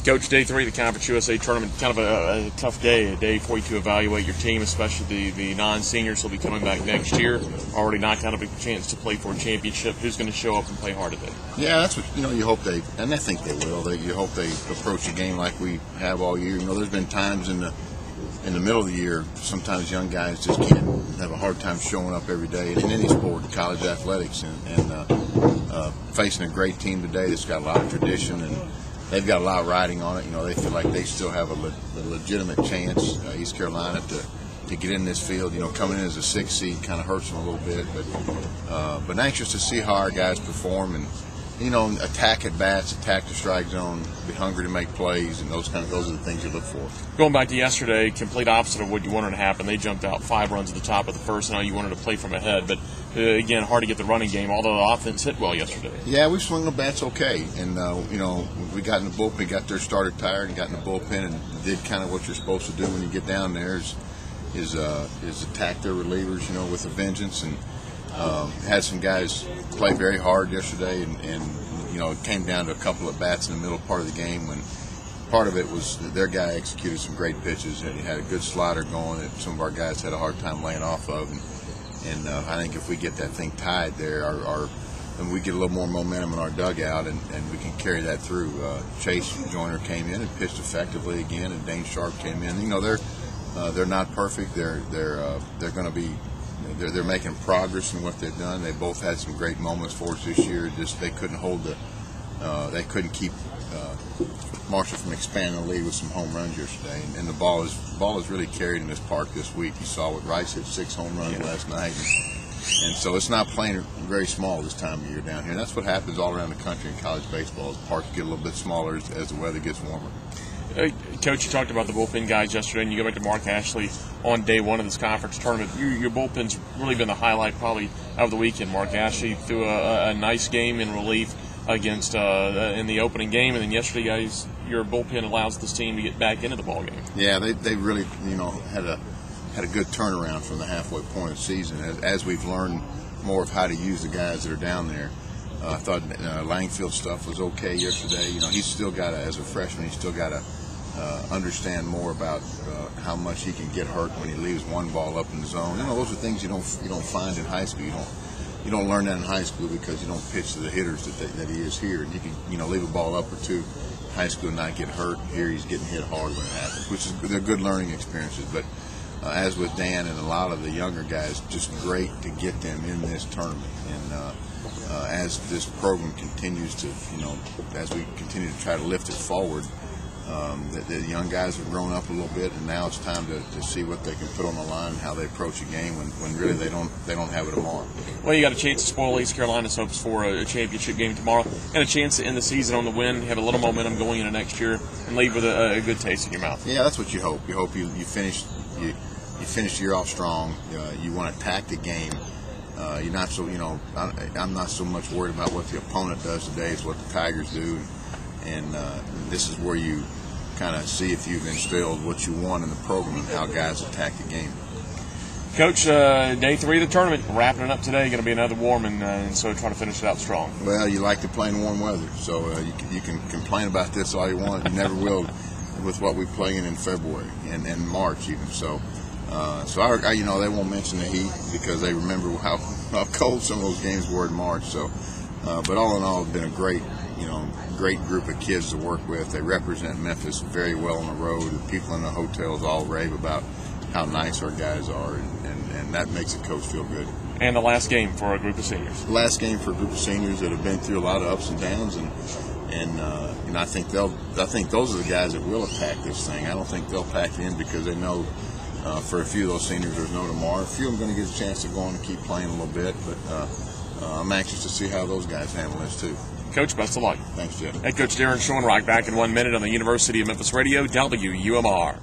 Coach, day 3 of the Conference USA tournament, kind of a tough day, a day for you to evaluate your team, especially the non-seniors who will be coming back next year, already knocked out a big chance to play for a championship. Who's going to show up and play hard today? Yeah, that's what, you hope they, and I think they will. You hope they approach a game like we have all year. There's been times in the middle of the year, sometimes young guys just can't have a hard time showing up every day in any sport, in college athletics, and facing a great team today that's got a lot of tradition and they've got a lot riding on it. They feel like they still have a legitimate chance, East Carolina, to get in this field. Coming in as a 6th seed kind of hurts them a little bit, but anxious to see how our guys perform and attack at bats, attack the strike zone, be hungry to make plays, and those are the things you look for. Going back to yesterday, complete opposite of what you wanted to happen. They jumped out 5 runs at the top of the first. I know you wanted to play from ahead, but again, hard to get the running game. Although the offense hit well yesterday. Yeah, we swung the bats okay, and we got in the bullpen, got their starter tired, and got in the bullpen, and did kind of what you're supposed to do when you get down there is attack their relievers, with a vengeance, and had some guys play very hard yesterday, and it came down to a couple of bats in the middle part of the game when part of it was their guy executed some great pitches, and he had a good slider going that some of our guys had a hard time laying off of, and I think if we get that thing tied there, and we get a little more momentum in our dugout, and we can carry that through. Chase Joyner came in and pitched effectively again, and Dane Sharp came in. They're not perfect. They're going to be. They're making progress in what they've done. They both had some great moments for us this year. Just they couldn't they couldn't keep Marshall from expanding the lead with some home runs yesterday. And the ball is really carried in this park this week. You saw what Rice hit 6 home runs last night, and so it's not playing very small this time of year down here. And that's what happens all around the country in college baseball. The parks get a little bit smaller as the weather gets warmer. Coach, you talked about the bullpen guys yesterday, and you go back to Mark Ashley on day 1 of this conference tournament. Your bullpen's really been the highlight probably of the weekend. Mark Ashley threw a nice game in relief against in the opening game, and then yesterday, guys, your bullpen allows this team to get back into the ball game. Yeah, they really had a good turnaround from the halfway point of the season as we've learned more of how to use the guys that are down there. I thought Langfield's stuff was okay yesterday. He's still got as a freshman, he's still got to understand more about how much he can get hurt when he leaves one ball up in the zone. Those are things you don't find in high school. You don't learn that in high school because you don't pitch to the hitters that he is here. And you can leave a ball up or two in high school and not get hurt. Here he's getting hit hard when it happens, which is they're good learning experiences. But as with Dan and a lot of the younger guys, just great to get them in this tournament. And as this program continues to, as we continue to try to lift it forward, the young guys have grown up a little bit, and now it's time to see what they can put on the line and how they approach a game when really they don't have it tomorrow. Well, you got a chance to spoil East Carolina's hopes for a championship game tomorrow, and a chance to end the season on the win, have a little momentum going into next year, and leave with a good taste in your mouth. Yeah, that's what you hope. You hope you finish the year off strong. You want to attack the game. You're not so I'm not so much worried about what the opponent does today. It's what the Tigers do, and this is where you kind of see if you've instilled what you want in the program and how guys attack the game. Coach, day 3 of the tournament, wrapping it up today. Going to be another warm, and so try to finish it out strong. Well, you like to play in warm weather, so you can complain about this all you want. You never will with what we play in February and March even. So they won't mention the heat because they remember how cold some of those games were in March. So, but all in all, it's been a great group of kids to work with. They represent Memphis very well on the road. The people in the hotels all rave about how nice our guys are, and that makes the coach feel good. And the last game for a group of seniors. The last game for a group of seniors that have been through a lot of ups and downs, and I think those are the guys that will attack this thing. I don't think they'll pack it in because they know for a few of those seniors there's no tomorrow. A few of them are going to get a chance to go on and keep playing a little bit, but I'm anxious to see how those guys handle this too. Coach, best of luck. Thanks, Jeff. Head Coach Darren Schoenrock back in 1 minute on the University of Memphis Radio, WUMR.